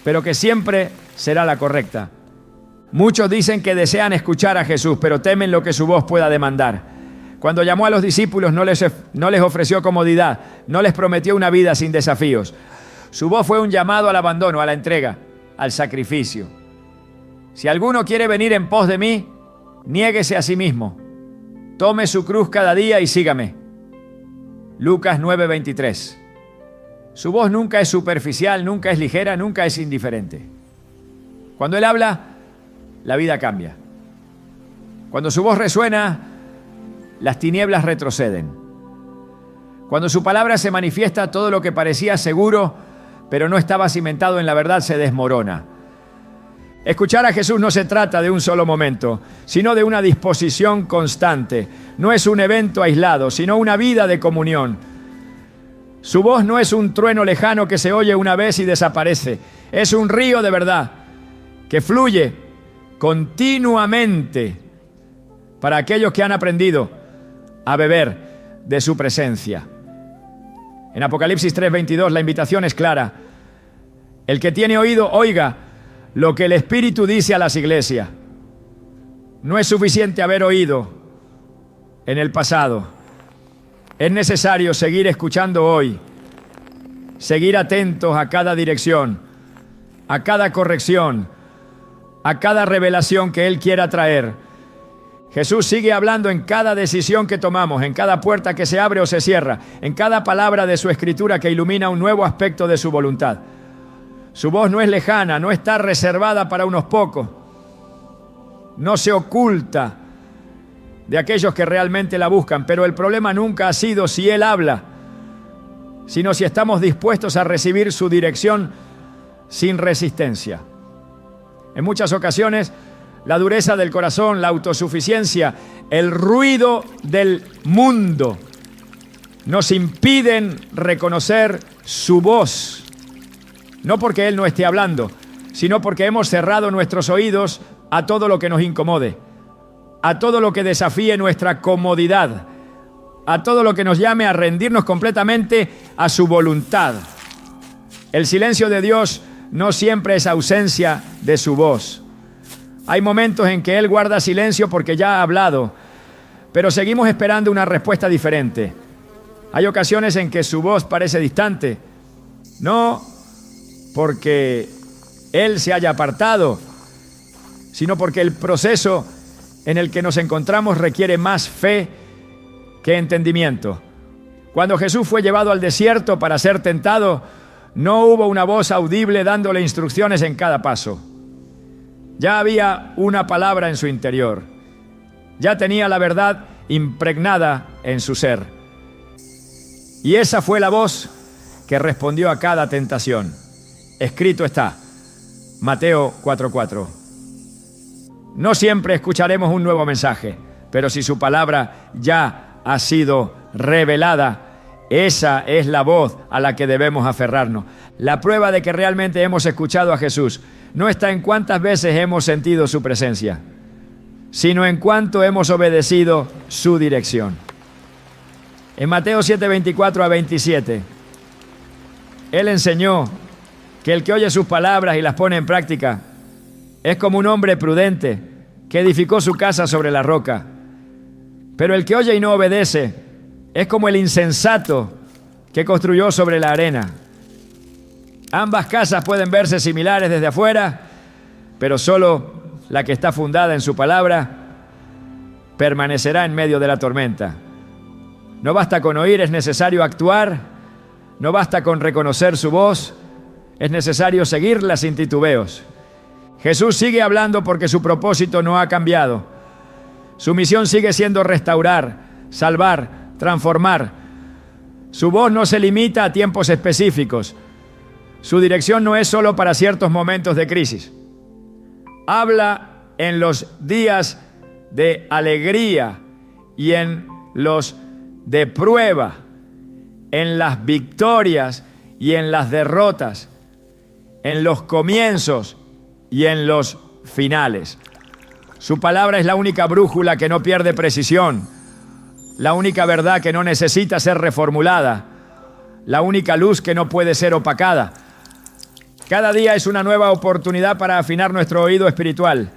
pero que siempre será la correcta. Muchos dicen que desean escuchar a Jesús, pero temen lo que su voz pueda demandar. Cuando llamó a los discípulos no les ofreció comodidad, no les prometió una vida sin desafíos. Su voz fue un llamado al abandono, a la entrega, al sacrificio. Si alguno quiere venir en pos de mí, niéguese a sí mismo. Tome su cruz cada día y sígame. Lucas 9:23. Su voz nunca es superficial, nunca es ligera, nunca es indiferente. Cuando Él habla, la vida cambia. Cuando su voz resuena, las tinieblas retroceden. Cuando su palabra se manifiesta, todo lo que parecía seguro, pero no estaba cimentado en la verdad, se desmorona. Escuchar a Jesús no se trata de un solo momento, sino de una disposición constante. No es un evento aislado, sino una vida de comunión. Su voz no es un trueno lejano que se oye una vez y desaparece. Es un río de verdad que fluye continuamente para aquellos que han aprendido a beber de su presencia. En Apocalipsis 3:22 la invitación es clara. El que tiene oído, oiga lo que el Espíritu dice a las iglesias. No es suficiente haber oído en el pasado. Es necesario seguir escuchando hoy, seguir atentos a cada dirección, a cada corrección, a cada revelación que Él quiera traer. Jesús sigue hablando en cada decisión que tomamos, en cada puerta que se abre o se cierra, en cada palabra de su Escritura que ilumina un nuevo aspecto de su voluntad. Su voz no es lejana, no está reservada para unos pocos, no se oculta de aquellos que realmente la buscan, pero el problema nunca ha sido si Él habla, sino si estamos dispuestos a recibir su dirección sin resistencia. En muchas ocasiones, la dureza del corazón, la autosuficiencia, el ruido del mundo nos impiden reconocer su voz. No porque Él no esté hablando, sino porque hemos cerrado nuestros oídos a todo lo que nos incomode, a todo lo que desafíe nuestra comodidad, a todo lo que nos llame a rendirnos completamente a su voluntad. El silencio de Dios no siempre es ausencia de su voz. Hay momentos en que Él guarda silencio porque ya ha hablado, pero seguimos esperando una respuesta diferente. Hay ocasiones en que su voz parece distante, no porque Él se haya apartado, sino porque el proceso en el que nos encontramos requiere más fe que entendimiento. Cuando Jesús fue llevado al desierto para ser tentado, no hubo una voz audible dándole instrucciones en cada paso. Ya había una palabra en su interior. Ya tenía la verdad impregnada en su ser. Y esa fue la voz que respondió a cada tentación. Escrito está, Mateo 4:4. No siempre escucharemos un nuevo mensaje, pero si su palabra ya ha sido revelada, esa es la voz a la que debemos aferrarnos. La prueba de que realmente hemos escuchado a Jesús no está en cuántas veces hemos sentido su presencia, sino en cuánto hemos obedecido su dirección. En Mateo 7:24-27, Él enseñó que el que oye sus palabras y las pone en práctica es como un hombre prudente que edificó su casa sobre la roca. Pero el que oye y no obedece es como el insensato que construyó sobre la arena. Ambas casas pueden verse similares desde afuera, pero solo la que está fundada en su palabra permanecerá en medio de la tormenta. No basta con oír, es necesario actuar. No basta con reconocer su voz, es necesario seguirla sin titubeos. Jesús sigue hablando porque su propósito no ha cambiado. Su misión sigue siendo restaurar, salvar, transformar. Su voz no se limita a tiempos específicos. Su dirección no es solo para ciertos momentos de crisis. Habla en los días de alegría y en los de prueba, en las victorias y en las derrotas, en los comienzos y en los finales. Su palabra es la única brújula que no pierde precisión, la única verdad que no necesita ser reformulada, la única luz que no puede ser opacada. Cada día es una nueva oportunidad para afinar nuestro oído espiritual,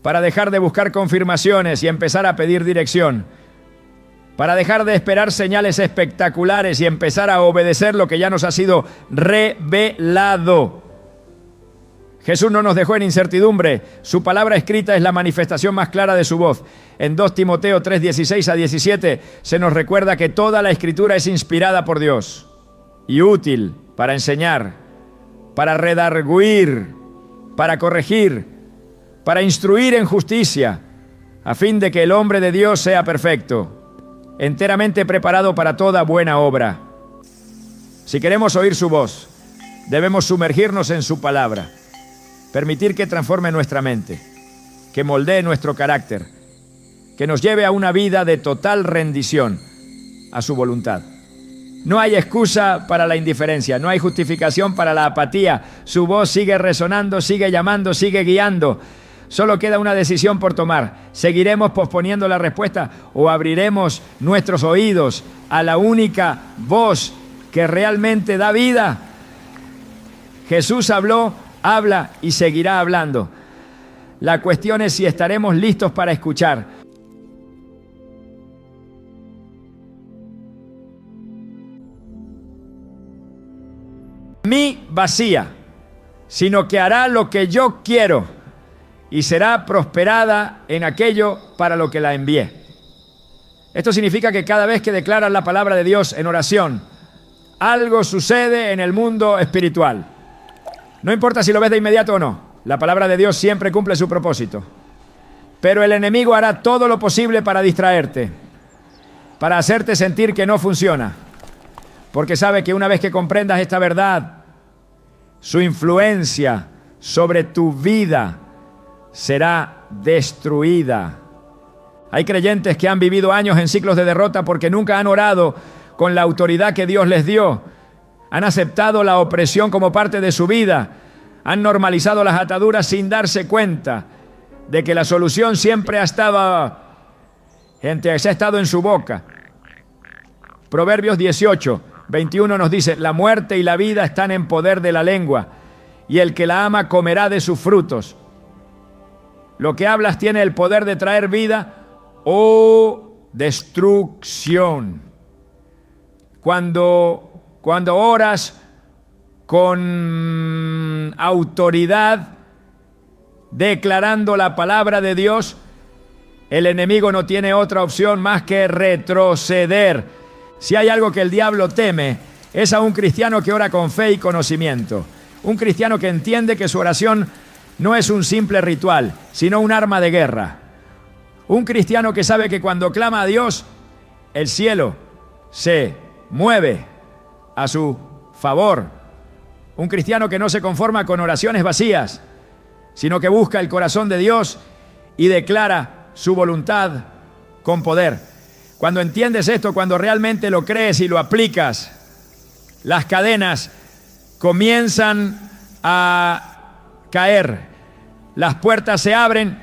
para dejar de buscar confirmaciones y empezar a pedir dirección, para dejar de esperar señales espectaculares y empezar a obedecer lo que ya nos ha sido revelado. Jesús no nos dejó en incertidumbre. Su palabra escrita es la manifestación más clara de su voz. En 2 Timoteo 3:16-17 se nos recuerda que toda la Escritura es inspirada por Dios y útil para enseñar, para redarguir, para corregir, para instruir en justicia, a fin de que el hombre de Dios sea perfecto, enteramente preparado para toda buena obra. Si queremos oír su voz, debemos sumergirnos en su palabra, permitir que transforme nuestra mente, que moldee nuestro carácter, que nos lleve a una vida de total rendición a su voluntad. No hay excusa para la indiferencia, no hay justificación para la apatía. Su voz sigue resonando, sigue llamando, sigue guiando. Solo queda una decisión por tomar. ¿Seguiremos posponiendo la respuesta o abriremos nuestros oídos a la única voz que realmente da vida? Jesús habló, habla y seguirá hablando. La cuestión es si estaremos listos para escuchar. Mí vacía, sino que hará lo que yo quiero y será prosperada en aquello para lo que la envié. Esto significa que cada vez que declaras la palabra de Dios en oración, algo sucede en el mundo espiritual. No importa si lo ves de inmediato o no, la palabra de Dios siempre cumple su propósito. Pero el enemigo hará todo lo posible para distraerte, para hacerte sentir que no funciona, porque sabe que una vez que comprendas esta verdad, su influencia sobre tu vida será destruida. Hay creyentes que han vivido años en ciclos de derrota porque nunca han orado con la autoridad que Dios les dio. Han aceptado la opresión como parte de su vida. Han normalizado las ataduras sin darse cuenta de que la solución siempre ha estado en su boca. Proverbios 18, 21 nos dice: la muerte y la vida están en poder de la lengua, y el que la ama comerá de sus frutos. Lo que hablas tiene el poder de traer vida o destrucción. Cuando oras con autoridad, declarando la palabra de Dios, el enemigo no tiene otra opción más que retroceder. Si hay algo que el diablo teme, es a un cristiano que ora con fe y conocimiento. Un cristiano que entiende que su oración no es un simple ritual, sino un arma de guerra. Un cristiano que sabe que cuando clama a Dios, el cielo se mueve a su favor. Un cristiano que no se conforma con oraciones vacías, sino que busca el corazón de Dios y declara su voluntad con poder. Cuando entiendes esto, cuando realmente lo crees y lo aplicas, las cadenas comienzan a caer, las puertas se abren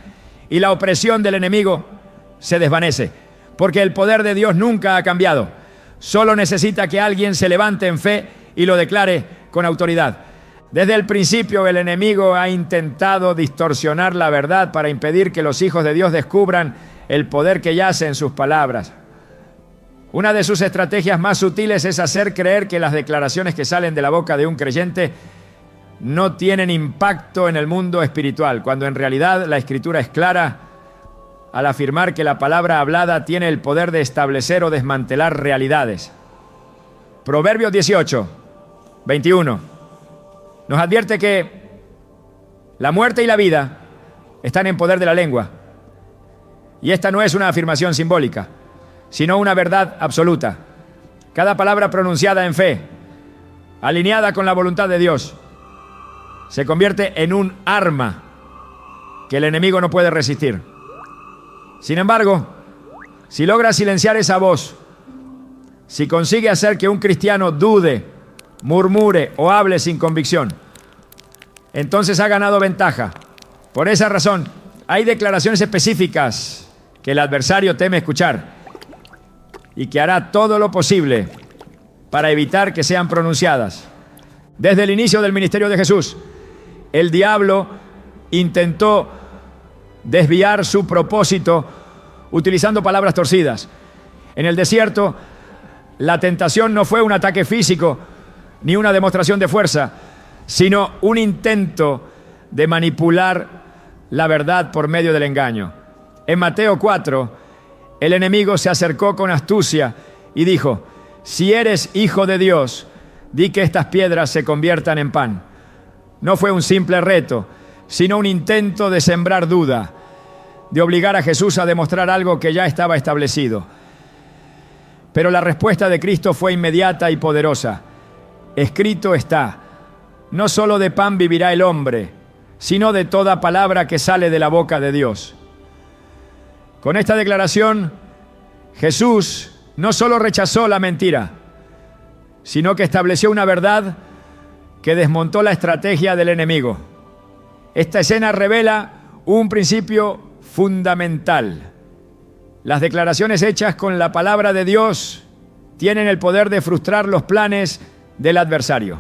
y la opresión del enemigo se desvanece, porque el poder de Dios nunca ha cambiado. Solo necesita que alguien se levante en fe y lo declare con autoridad. Desde el principio el enemigo ha intentado distorsionar la verdad para impedir que los hijos de Dios descubran el poder que yace en sus palabras. Una de sus estrategias más sutiles es hacer creer que las declaraciones que salen de la boca de un creyente no tienen impacto en el mundo espiritual, cuando en realidad la Escritura es clara al afirmar que la palabra hablada tiene el poder de establecer o desmantelar realidades. Proverbios 18, 21 nos advierte que la muerte y la vida están en poder de la lengua. Y esta no es una afirmación simbólica, sino una verdad absoluta. Cada palabra pronunciada en fe, alineada con la voluntad de Dios, se convierte en un arma que el enemigo no puede resistir. Sin embargo, si logra silenciar esa voz, si consigue hacer que un cristiano dude, murmure o hable sin convicción, entonces ha ganado ventaja. Por esa razón, hay declaraciones específicas que el adversario teme escuchar y que hará todo lo posible para evitar que sean pronunciadas. Desde el inicio del ministerio de Jesús, el diablo intentó desviar su propósito utilizando palabras torcidas. En el desierto, la tentación no fue un ataque físico ni una demostración de fuerza, sino un intento de manipular la verdad por medio del engaño. En Mateo 4, el enemigo se acercó con astucia y dijo: si eres hijo de Dios, di que estas piedras se conviertan en pan. No fue un simple reto, sino un intento de sembrar duda, de obligar a Jesús a demostrar algo que ya estaba establecido. Pero la respuesta de Cristo fue inmediata y poderosa. Escrito está: no solo de pan vivirá el hombre, sino de toda palabra que sale de la boca de Dios. Con esta declaración, Jesús no solo rechazó la mentira, sino que estableció una verdad que desmontó la estrategia del enemigo. Esta escena revela un principio fundamental. Las declaraciones hechas con la palabra de Dios tienen el poder de frustrar los planes del adversario.